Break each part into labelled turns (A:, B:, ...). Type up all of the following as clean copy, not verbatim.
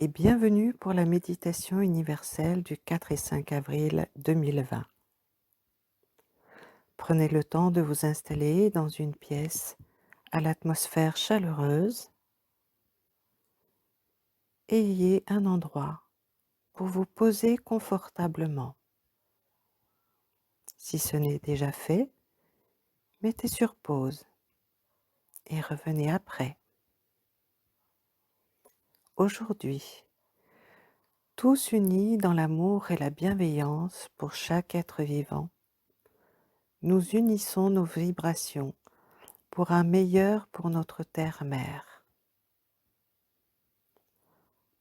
A: et bienvenue pour la méditation universelle du 4 et 5 avril 2020. Prenez le temps de vous installer dans une pièce à l'atmosphère chaleureuse et ayez un endroit pour vous poser confortablement. Si ce n'est déjà fait, mettez sur pause et revenez après. Aujourd'hui, tous unis dans l'amour et la bienveillance pour chaque être vivant, nous unissons nos vibrations pour un meilleur pour notre terre-mère.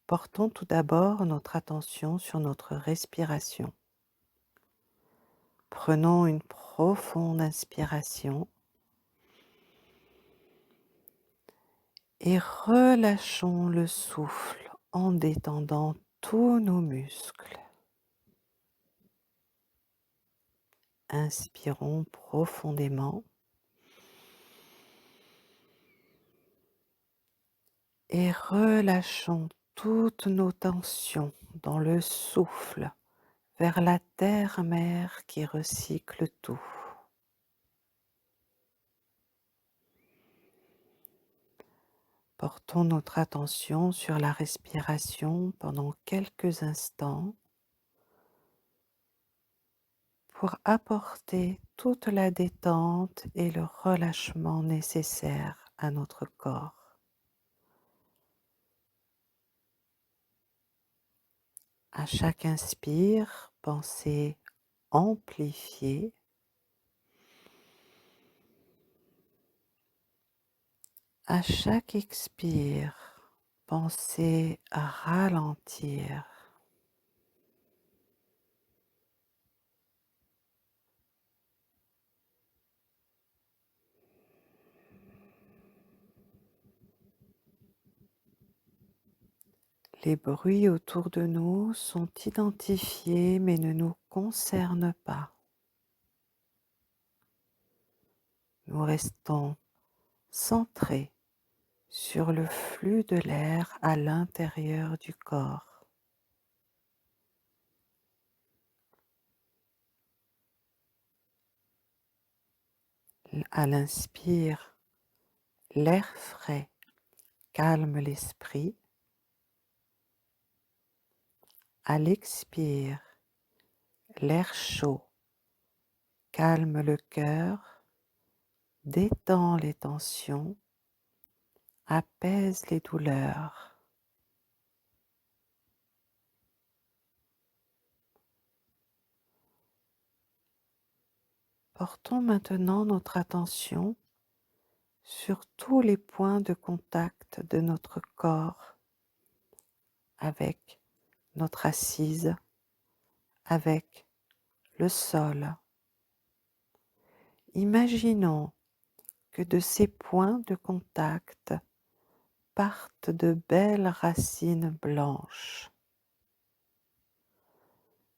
A: Portons tout d'abord notre attention sur notre respiration. Prenons une profonde inspiration et relâchons le souffle en détendant tous nos muscles. Inspirons profondément et relâchons toutes nos tensions dans le souffle vers la terre-mère qui recycle tout. Portons notre attention sur la respiration pendant quelques instants pour apporter toute la détente et le relâchement nécessaires à notre corps. À chaque inspire, pensez amplifier. À chaque expire, pensez à ralentir. Les bruits autour de nous sont identifiés mais ne nous concernent pas. Nous restons centrés sur le flux de l'air à l'intérieur du corps. À l'inspire, l'air frais calme l'esprit. À l'expire, l'air chaud calme le cœur, détend les tensions, apaise les douleurs. Portons maintenant notre attention sur tous les points de contact de notre corps avec notre assise, avec le sol. Imaginons que de ces points de contact partent de belles racines blanches.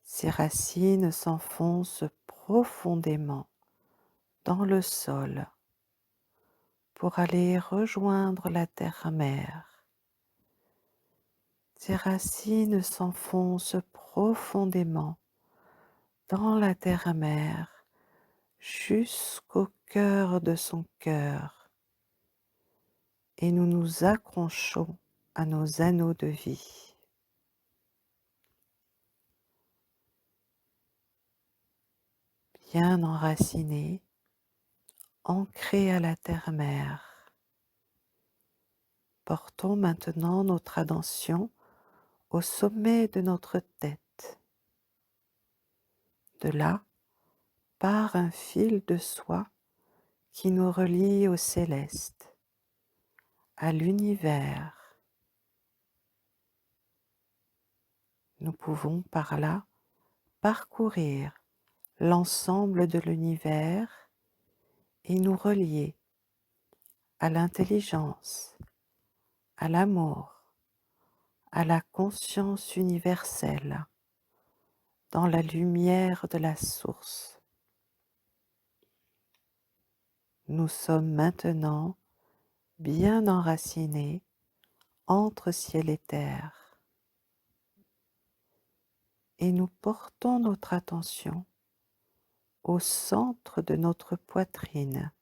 A: Ces racines s'enfoncent profondément dans le sol pour aller rejoindre la terre-mère. Ces racines s'enfoncent profondément dans la terre-mère jusqu'au cœur de son cœur et nous nous accrochons à nos anneaux de vie. Bien enracinés, ancrés à la terre-mère. Portons maintenant notre attention au sommet de notre tête. De là part un fil de soie qui nous relie au céleste, à l'univers. Nous pouvons par là parcourir l'ensemble de l'univers et nous relier à l'intelligence, à l'amour, à la conscience universelle, dans la lumière de la source. Nous sommes maintenant bien enracinés entre ciel et terre. et nous portons notre attention au centre de notre poitrine,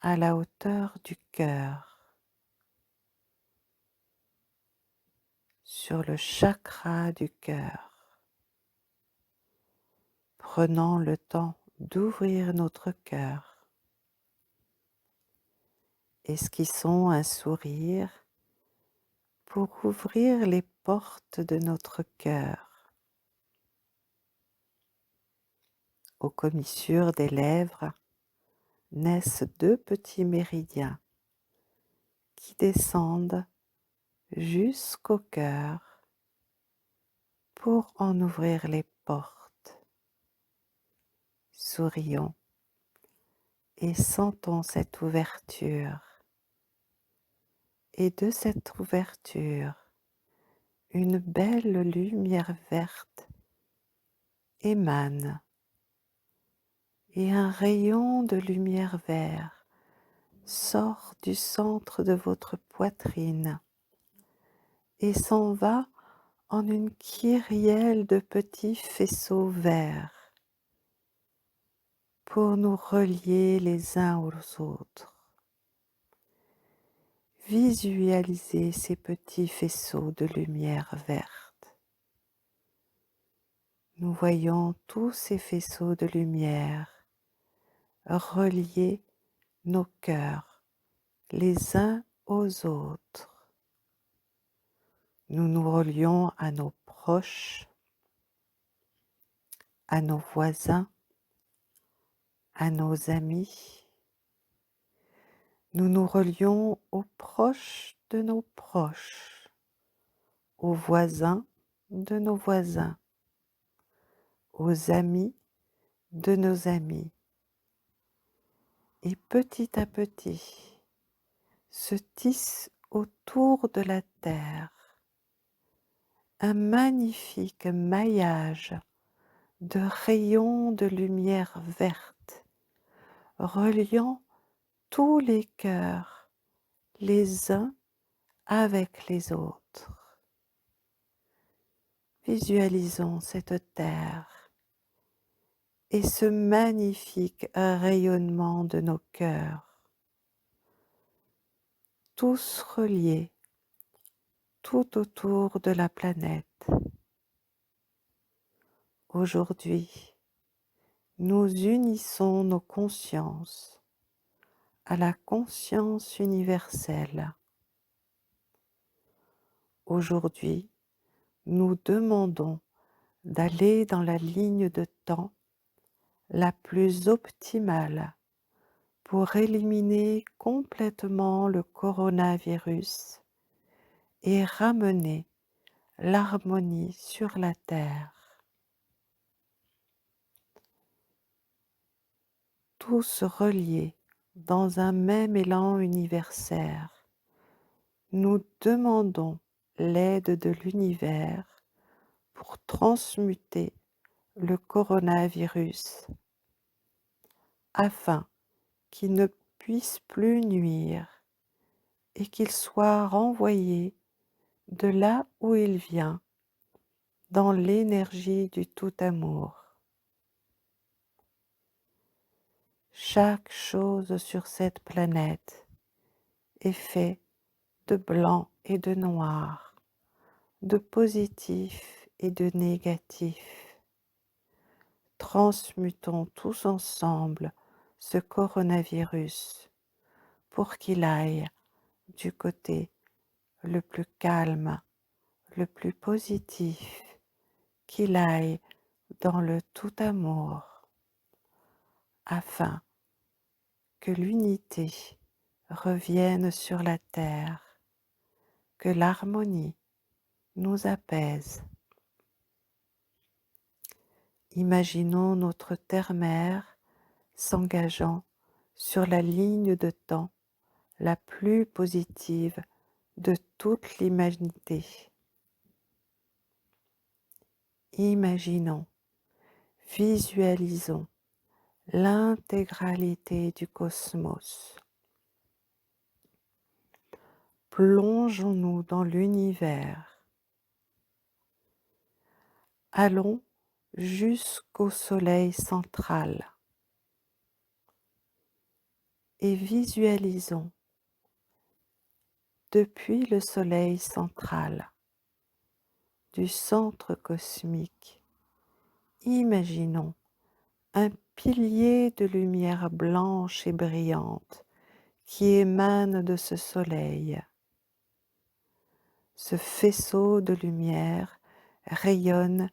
A: à la hauteur du cœur, sur le chakra du cœur, prenant le temps d'ouvrir notre cœur. Esquissons un sourire pour ouvrir les portes de notre cœur. Aux commissures des lèvres naissent deux petits méridiens qui descendent jusqu'au cœur pour en ouvrir les portes. Sourions et sentons cette ouverture. Et de cette ouverture, une belle lumière verte émane et un rayon de lumière vert sort du centre de votre poitrine et s'en va en une kyrielle de petits faisceaux verts pour nous relier les uns aux autres. Visualisez ces petits faisceaux de lumière verte. Nous voyons tous ces faisceaux de lumière relier nos cœurs les uns aux autres. Nous nous relions à nos proches, à nos voisins, à nos amis. Nous nous relions aux proches de nos proches, aux voisins de nos voisins, aux amis de nos amis. Et petit à petit, se tisse autour de la terre un magnifique maillage de rayons de lumière verte, reliant tous les cœurs les uns avec les autres. Visualisons cette terre et ce magnifique rayonnement de nos cœurs, tous reliés tout autour de la planète. Aujourd'hui, nous unissons nos consciences à la conscience universelle. Aujourd'hui, nous demandons d'aller dans la ligne de temps la plus optimale pour éliminer complètement le coronavirus et ramener l'harmonie sur la Terre. Tous reliés dans un même élan universaire, nous demandons l'aide de l'univers pour transmuter le coronavirus afin qu'il ne puisse plus nuire et qu'il soit renvoyé de là où il vient, dans l'énergie du tout amour. Chaque chose sur cette planète est fait de blanc et de noir, de positif et de négatif. Transmutons tous ensemble ce coronavirus pour qu'il aille du côté le plus calme, le plus positif, qu'il aille dans le tout amour, afin que l'unité revienne sur la terre, que l'harmonie nous apaise. Imaginons notre terre-mère s'engageant sur la ligne de temps la plus positive de toute l'humanité. Imaginons, visualisons l'intégralité du cosmos. Plongeons-nous dans l'univers. Allons jusqu'au soleil central et visualisons depuis le soleil central, du centre cosmique, imaginons un pilier de lumière blanche et brillante qui émane de ce soleil. Ce faisceau de lumière rayonne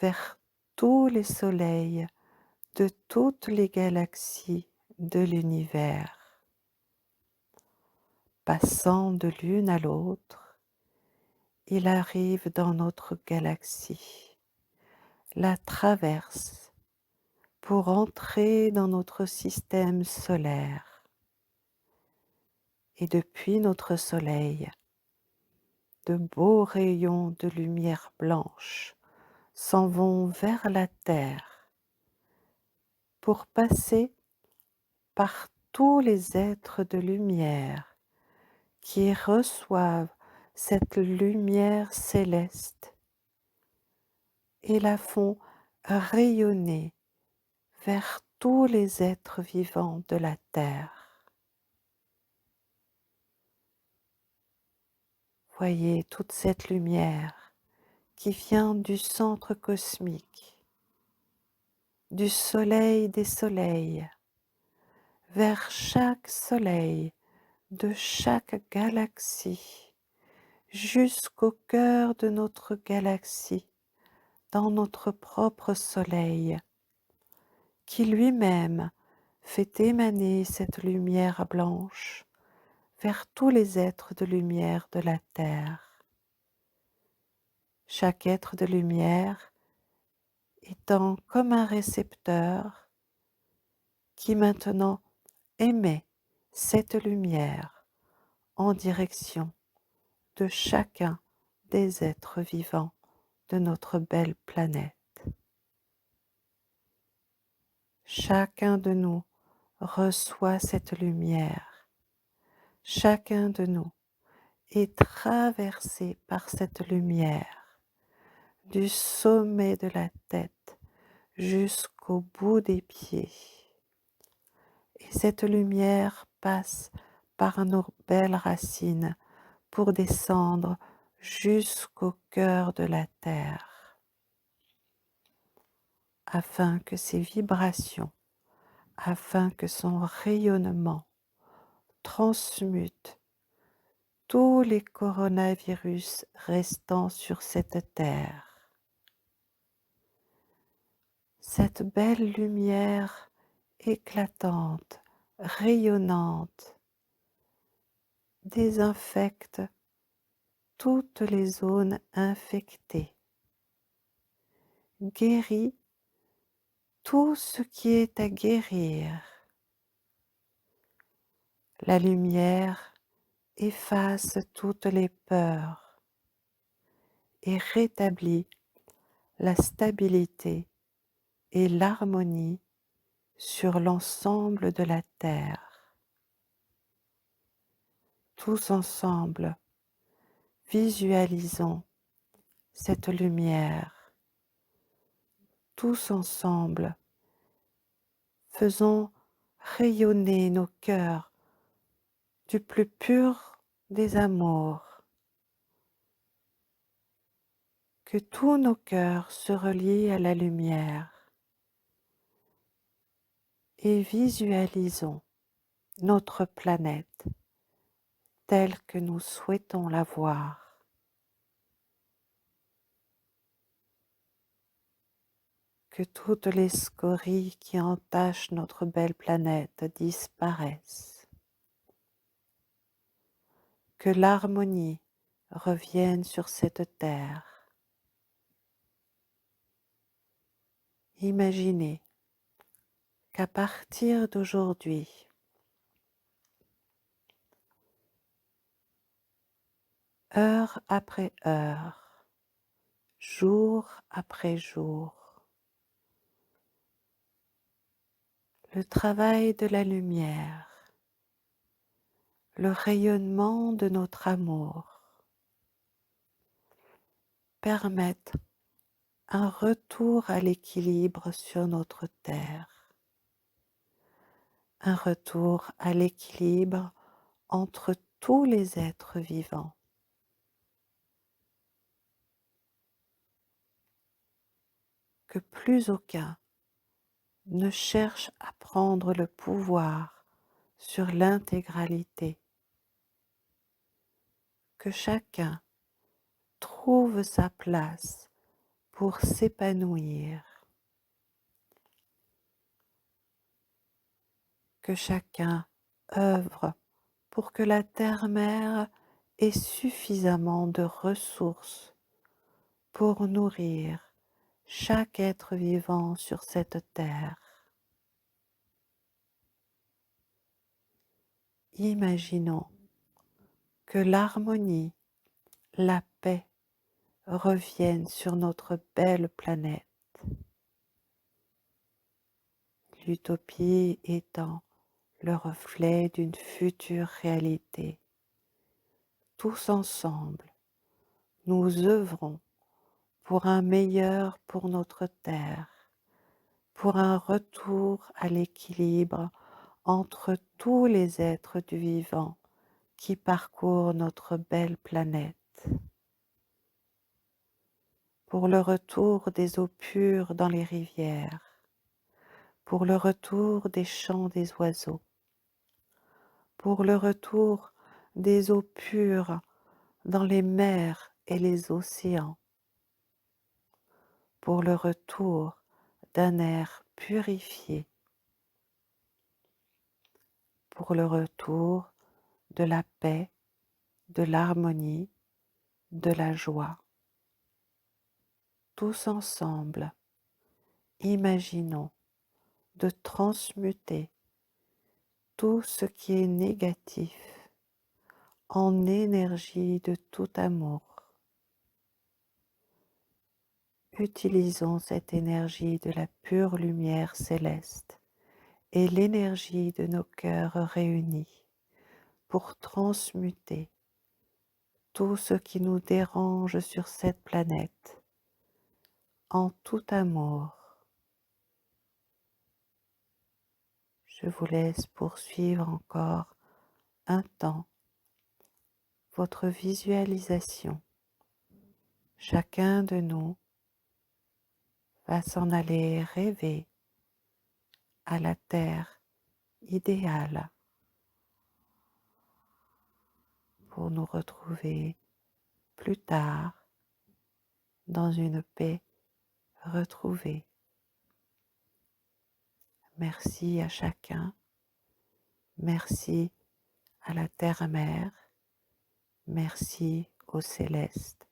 A: vers tous les soleils de toutes les galaxies de l'univers. Passant de l'une à l'autre, il arrive dans notre galaxie, la traverse pour entrer dans notre système solaire. Et depuis notre Soleil, de beaux rayons de lumière blanche s'en vont vers la Terre pour passer par tous les êtres de lumière qui reçoivent cette lumière céleste et la font rayonner vers tous les êtres vivants de la Terre. Voyez toute cette lumière qui vient du centre cosmique, du soleil des soleils, vers chaque soleil de chaque galaxie, jusqu'au cœur de notre galaxie, dans notre propre soleil, qui lui-même fait émaner cette lumière blanche vers tous les êtres de lumière de la Terre. Chaque être de lumière étant comme un récepteur qui maintenant émet cette lumière en direction de chacun des êtres vivants de notre belle planète. Chacun de nous reçoit cette lumière. Chacun de nous est traversé par cette lumière du sommet de la tête jusqu'au bout des pieds. Et cette lumière passe par nos belles racines pour descendre jusqu'au cœur de la terre, afin que ses vibrations, afin que son rayonnement transmute tous les coronavirus restants sur cette terre. Cette belle lumière éclatante, rayonnante, désinfecte toutes les zones infectées, guérit tout ce qui est à guérir. La lumière efface toutes les peurs et rétablit la stabilité et l'harmonie sur l'ensemble de la Terre. Tous ensemble, visualisons cette lumière. Tous ensemble, faisons rayonner nos cœurs du plus pur des amours. Que tous nos cœurs se relient à la lumière et visualisons notre planète telle que nous souhaitons la voir. Que toutes les scories qui entachent notre belle planète disparaissent. Que l'harmonie revienne sur cette terre. Imaginez qu'à partir d'aujourd'hui, heure après heure, jour après jour, le travail de la lumière, le rayonnement de notre amour permettent un retour à l'équilibre sur notre terre, un retour à l'équilibre entre tous les êtres vivants, que plus aucun ne cherche à prendre le pouvoir sur l'intégralité, que chacun trouve sa place pour s'épanouir, que chacun œuvre pour que la terre-mère ait suffisamment de ressources pour nourrir chaque être vivant sur cette terre. Imaginons que l'harmonie, la paix reviennent sur notre belle planète. L'utopie étant le reflet d'une future réalité. Tous ensemble, nous œuvrons pour un meilleur pour notre terre, pour un retour à l'équilibre entre tous les êtres du vivant qui parcourent notre belle planète, pour le retour des eaux pures dans les rivières, pour le retour des chants des oiseaux, pour le retour des eaux pures dans les mers et les océans, pour le retour d'un air purifié, pour le retour de la paix, de l'harmonie, de la joie. Tous ensemble, imaginons de transmuter tout ce qui est négatif en énergie de tout amour. Utilisons cette énergie de la pure lumière céleste et l'énergie de nos cœurs réunis pour transmuter tout ce qui nous dérange sur cette planète en tout amour. Je vous laisse poursuivre encore un temps votre visualisation. Chacun de nous va s'en aller rêver à la terre idéale pour nous retrouver plus tard dans une paix retrouvée. Merci à chacun, merci à la terre-mère, merci au céleste,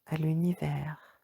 A: à l'univers.